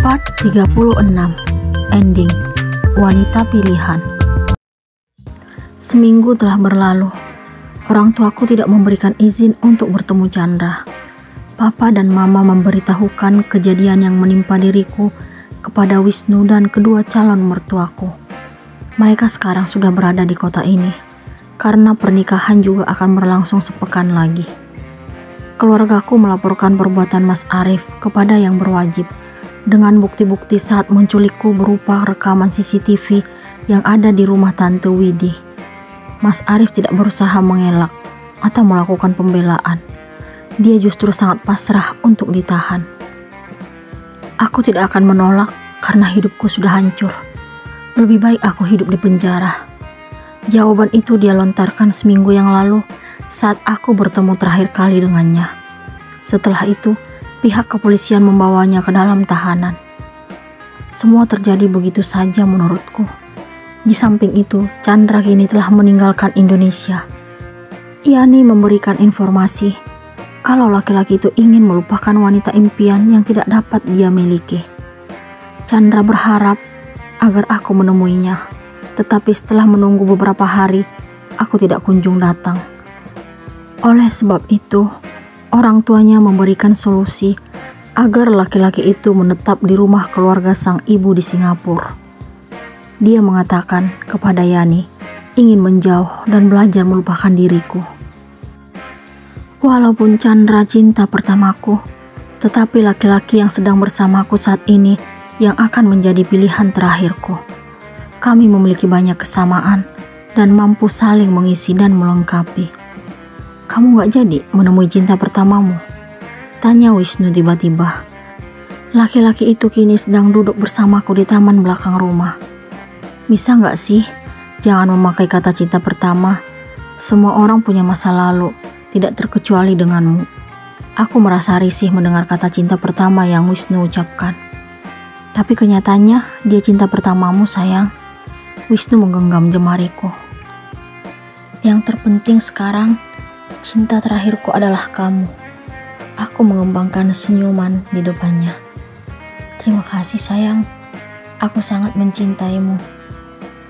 Part 36. Ending. Wanita pilihan. Seminggu telah berlalu. Orang tuaku tidak memberikan izin untuk bertemu Chandra. Papa dan Mama memberitahukan kejadian yang menimpa diriku kepada Wisnu dan kedua calon mertuaku. Mereka sekarang sudah berada di kota ini, karena pernikahan juga akan berlangsung sepekan lagi. Keluargaku melaporkan perbuatan Mas Arif kepada yang berwajib, dengan bukti-bukti saat menculikku berupa rekaman CCTV yang ada di rumah Tante Widi. Mas Arif tidak berusaha mengelak atau melakukan pembelaan. Dia justru sangat pasrah untuk ditahan. Aku tidak akan menolak karena hidupku sudah hancur. Lebih baik aku hidup di penjara. Jawaban itu dia lontarkan seminggu yang lalu saat aku bertemu terakhir kali dengannya. Setelah itu, pihak kepolisian membawanya ke dalam tahanan. Semua terjadi begitu saja menurutku. Di samping itu, Chandra kini telah meninggalkan Indonesia. Yani memberikan informasi kalau laki-laki itu ingin melupakan wanita impian yang tidak dapat dia miliki. Chandra berharap agar aku menemuinya, tetapi setelah menunggu beberapa hari, aku tidak kunjung datang. Oleh sebab itu, orang tuanya memberikan solusi agar laki-laki itu menetap di rumah keluarga sang ibu di Singapura. Dia mengatakan kepada Yani ingin menjauh dan belajar melupakan diriku. Walaupun Chandra cinta pertamaku, tetapi laki-laki yang sedang bersamaku saat ini yang akan menjadi pilihan terakhirku. Kami memiliki banyak kesamaan dan mampu saling mengisi dan melengkapi. Kamu gak jadi menemui cinta pertamamu? Tanya Wisnu tiba-tiba. Laki-laki itu kini sedang duduk bersamaku di taman belakang rumah. Bisa gak sih jangan memakai kata cinta pertama? Semua orang punya masa lalu, tidak terkecuali denganmu. Aku merasa risih mendengar kata cinta pertama yang Wisnu ucapkan. Tapi kenyataannya dia cinta pertamamu, sayang. Wisnu menggenggam jemariku. Yang terpenting sekarang, cinta terakhirku adalah kamu. Aku mengembangkan senyuman di depannya. Terima kasih sayang, aku sangat mencintaimu.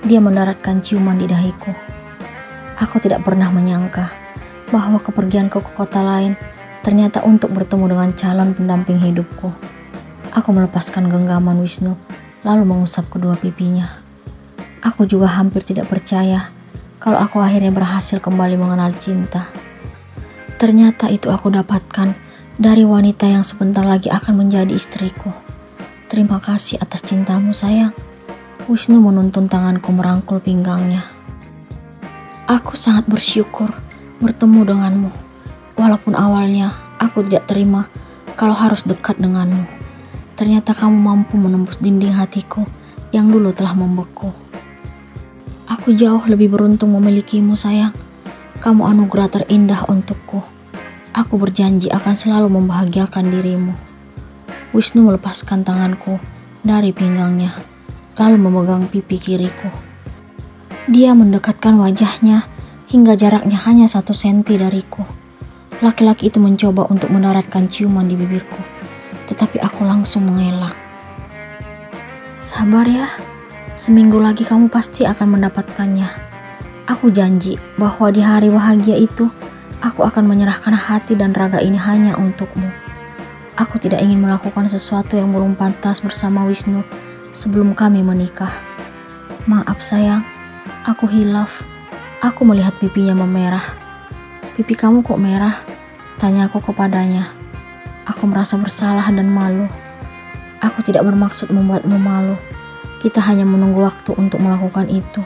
Dia mendaratkan ciuman di dahiku. Aku tidak pernah menyangka bahwa kepergianku ke kota lain ternyata untuk bertemu dengan calon pendamping hidupku. Aku melepaskan genggaman Wisnu, lalu mengusap kedua pipinya. Aku juga hampir tidak percaya kalau aku akhirnya berhasil kembali mengenal cinta. Ternyata itu aku dapatkan dari wanita yang sebentar lagi akan menjadi istriku. Terima kasih atas cintamu, sayang. Wisnu menuntun tanganku merangkul pinggangnya. Aku sangat bersyukur bertemu denganmu. Walaupun awalnya aku tidak terima kalau harus dekat denganmu. Ternyata kamu mampu menembus dinding hatiku yang dulu telah membeku. Aku jauh lebih beruntung memilikimu, sayang. Kamu anugerah terindah untukku. Aku berjanji akan selalu membahagiakan dirimu. Wisnu melepaskan tanganku dari pinggangnya, lalu memegang pipi kiriku. Dia mendekatkan wajahnya hingga jaraknya hanya 1 senti dariku. Laki-laki itu mencoba untuk mendaratkan ciuman di bibirku, tetapi aku langsung mengelak. Sabar ya, seminggu lagi kamu pasti akan mendapatkannya. Aku janji bahwa di hari bahagia itu, aku akan menyerahkan hati dan raga ini hanya untukmu. Aku tidak ingin melakukan sesuatu yang belum pantas bersama Wisnu sebelum kami menikah. Maaf sayang, aku hilaf. Aku melihat pipinya memerah. Pipi kamu kok merah? Tanyaku kepadanya. Aku merasa bersalah dan malu. Aku tidak bermaksud membuatmu malu. Kita hanya menunggu waktu untuk melakukan itu.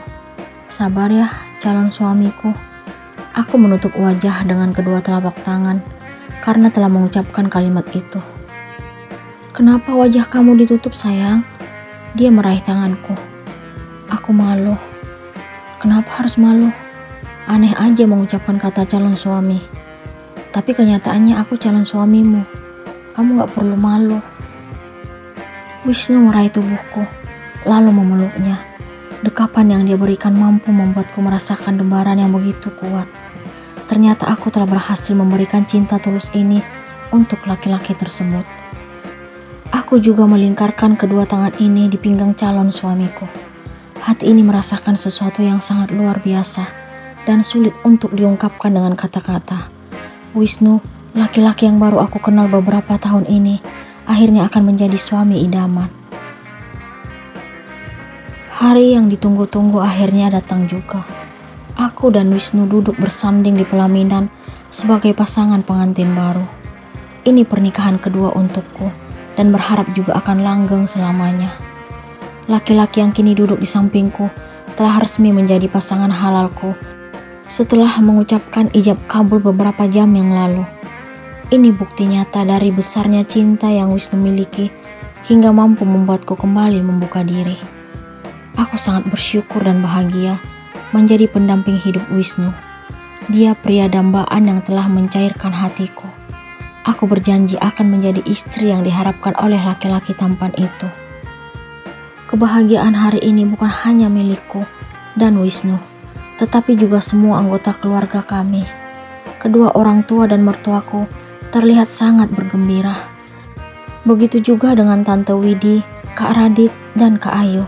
Sabar ya, calon suamiku. Aku menutup wajah dengan kedua telapak tangan karena telah mengucapkan kalimat itu. Kenapa wajah kamu ditutup, sayang? Dia meraih tanganku. Aku malu. Kenapa harus malu? Aneh aja mengucapkan kata calon suami. Tapi kenyataannya aku calon suamimu. Kamu gak perlu malu. Wisnu meraih tubuhku, lalu memeluknya. Dekapan yang dia berikan mampu membuatku merasakan debaran yang begitu kuat. Ternyata aku telah berhasil memberikan cinta tulus ini untuk laki-laki tersebut. Aku juga melingkarkan kedua tangan ini di pinggang calon suamiku. Hati ini merasakan sesuatu yang sangat luar biasa dan sulit untuk diungkapkan dengan kata-kata. Wisnu, laki-laki yang baru aku kenal beberapa tahun ini, akhirnya akan menjadi suami idaman. Hari yang ditunggu-tunggu akhirnya datang juga. Aku dan Wisnu duduk bersanding di pelaminan sebagai pasangan pengantin baru. Ini pernikahan kedua untukku dan berharap juga akan langgeng selamanya. Laki-laki yang kini duduk di sampingku telah resmi menjadi pasangan halalku setelah mengucapkan ijab kabul beberapa jam yang lalu. Ini bukti nyata dari besarnya cinta yang Wisnu miliki hingga mampu membuatku kembali membuka diri. Aku sangat bersyukur dan bahagia menjadi pendamping hidup Wisnu. Dia pria dambaan yang telah mencairkan hatiku. Aku berjanji akan menjadi istri yang diharapkan oleh laki-laki tampan itu. Kebahagiaan hari ini bukan hanya milikku dan Wisnu, tetapi juga semua anggota keluarga kami. Kedua orang tua dan mertuaku terlihat sangat bergembira. Begitu juga dengan Tante Widi, Kak Radit, dan Kak Ayu.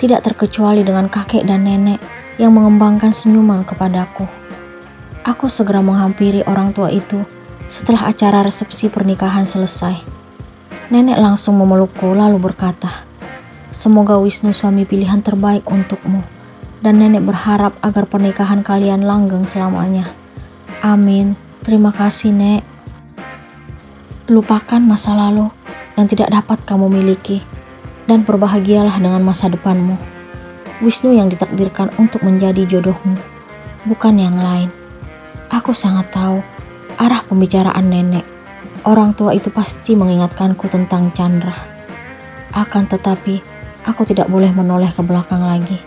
Tidak terkecuali dengan kakek dan nenek yang mengembangkan senyuman kepadaku. Aku segera menghampiri orang tua itu setelah acara resepsi pernikahan selesai. Nenek langsung memelukku lalu berkata, "Semoga Wisnu suami pilihan terbaik untukmu, dan nenek berharap agar pernikahan kalian langgeng selamanya. Amin. Terima kasih, Nek. Lupakan masa lalu yang tidak dapat kamu miliki dan berbahagialah dengan masa depanmu. Wisnu yang ditakdirkan untuk menjadi jodohmu, bukan yang lain." Aku sangat tahu arah pembicaraan nenek. Orang tua itu pasti mengingatkanku tentang Chandra. Akan tetapi, aku tidak boleh menoleh ke belakang lagi.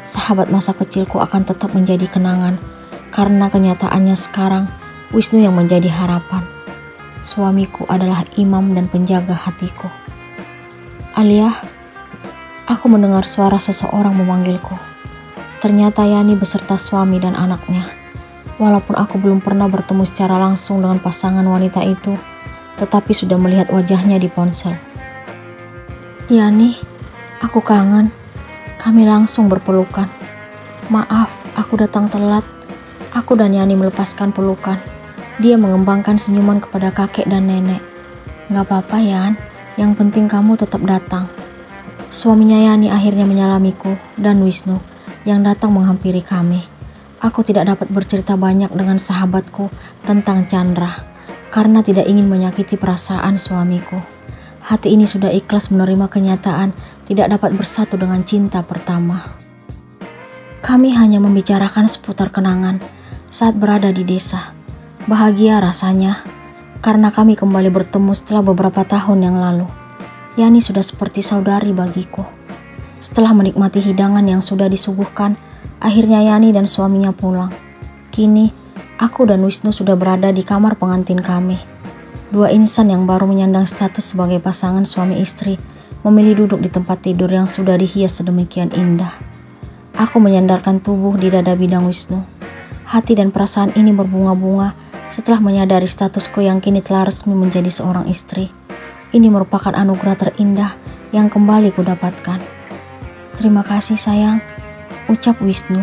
Sahabat masa kecilku akan tetap menjadi kenangan, karena kenyataannya sekarang Wisnu yang menjadi harapan. Suamiku adalah imam dan penjaga hatiku. Alia, aku mendengar suara seseorang memanggilku. Ternyata Yani beserta suami dan anaknya. Walaupun aku belum pernah bertemu secara langsung dengan pasangan wanita itu, tetapi sudah melihat wajahnya di ponsel. Yani, aku kangen. Kami langsung berpelukan. Maaf, aku datang telat. Aku dan Yani melepaskan pelukan. Dia mengembangkan senyuman kepada kakek dan nenek. Gak apa-apa, Yan. Yang penting kamu tetap datang. Suaminya Yani akhirnya menyalamiku dan Wisnu yang datang menghampiri kami. Aku tidak dapat bercerita banyak dengan sahabatku tentang Chandra karena tidak ingin menyakiti perasaan suamiku. Hati ini sudah ikhlas menerima kenyataan tidak dapat bersatu dengan cinta pertama. Kami hanya membicarakan seputar kenangan saat berada di desa. Bahagia rasanya karena kami kembali bertemu setelah beberapa tahun yang lalu. Yani sudah seperti saudari bagiku. Setelah menikmati hidangan yang sudah disuguhkan, akhirnya Yani dan suaminya pulang. Kini, aku dan Wisnu sudah berada di kamar pengantin kami. Dua insan yang baru menyandang status sebagai pasangan suami istri memilih duduk di tempat tidur yang sudah dihias sedemikian indah. Aku menyandarkan tubuh di dada bidang Wisnu. Hati dan perasaan ini berbunga-bunga setelah menyadari statusku yang kini telah resmi menjadi seorang istri. Ini merupakan anugerah terindah yang kembali kudapatkan. Terima kasih sayang, ucap Wisnu.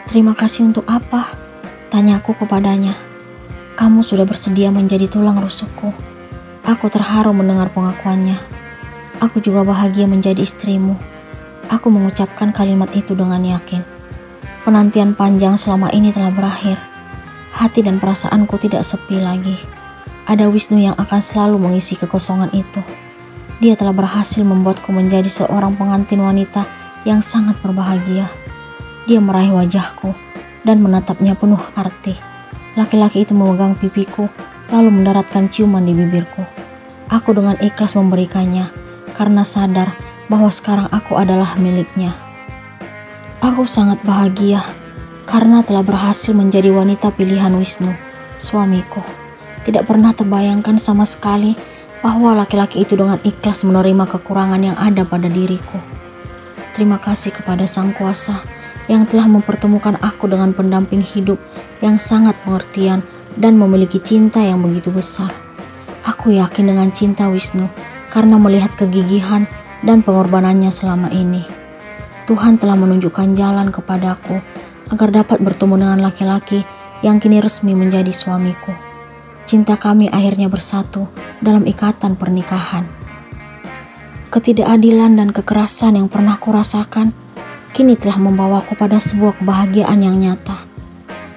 Terima kasih untuk apa? Tanyaku kepadanya. Kamu sudah bersedia menjadi tulang rusukku. Aku terharu mendengar pengakuannya. Aku juga bahagia menjadi istrimu. Aku mengucapkan kalimat itu dengan yakin. Penantian panjang selama ini telah berakhir. Hati dan perasaanku tidak sepi lagi. Ada Wisnu yang akan selalu mengisi kekosongan itu. Dia telah berhasil membuatku menjadi seorang pengantin wanita yang sangat berbahagia. Dia meraih wajahku dan menatapnya penuh arti. Laki-laki itu memegang pipiku lalu mendaratkan ciuman di bibirku. Aku dengan ikhlas memberikannya karena sadar bahwa sekarang aku adalah miliknya. Aku sangat bahagia karena telah berhasil menjadi wanita pilihan Wisnu, suamiku. Tidak pernah terbayangkan sama sekali bahwa laki-laki itu dengan ikhlas menerima kekurangan yang ada pada diriku. Terima kasih kepada Sang Kuasa yang telah mempertemukan aku dengan pendamping hidup yang sangat pengertian dan memiliki cinta yang begitu besar. Aku yakin dengan cinta Wisnu karena melihat kegigihan dan pengorbanannya selama ini. Tuhan telah menunjukkan jalan kepadaku agar dapat bertemu dengan laki-laki yang kini resmi menjadi suamiku. Cinta kami akhirnya bersatu dalam ikatan pernikahan. Ketidakadilan dan kekerasan yang pernah kurasakan kini telah membawaku pada sebuah kebahagiaan yang nyata.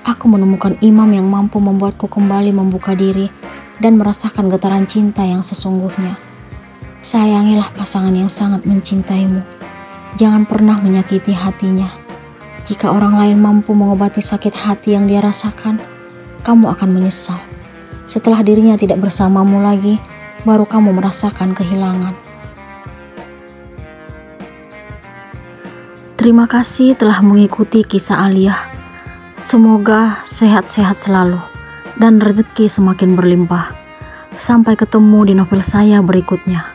Aku menemukan imam yang mampu membuatku kembali membuka diri dan merasakan getaran cinta yang sesungguhnya. Sayangilah pasangan yang sangat mencintaimu. Jangan pernah menyakiti hatinya. Jika orang lain mampu mengobati sakit hati yang dia rasakan, kamu akan menyesal. Setelah dirinya tidak bersamamu lagi, baru kamu merasakan kehilangan. Terima kasih telah mengikuti kisah Aliyah. Semoga sehat-sehat selalu dan rezeki semakin berlimpah. Sampai ketemu di novel saya berikutnya.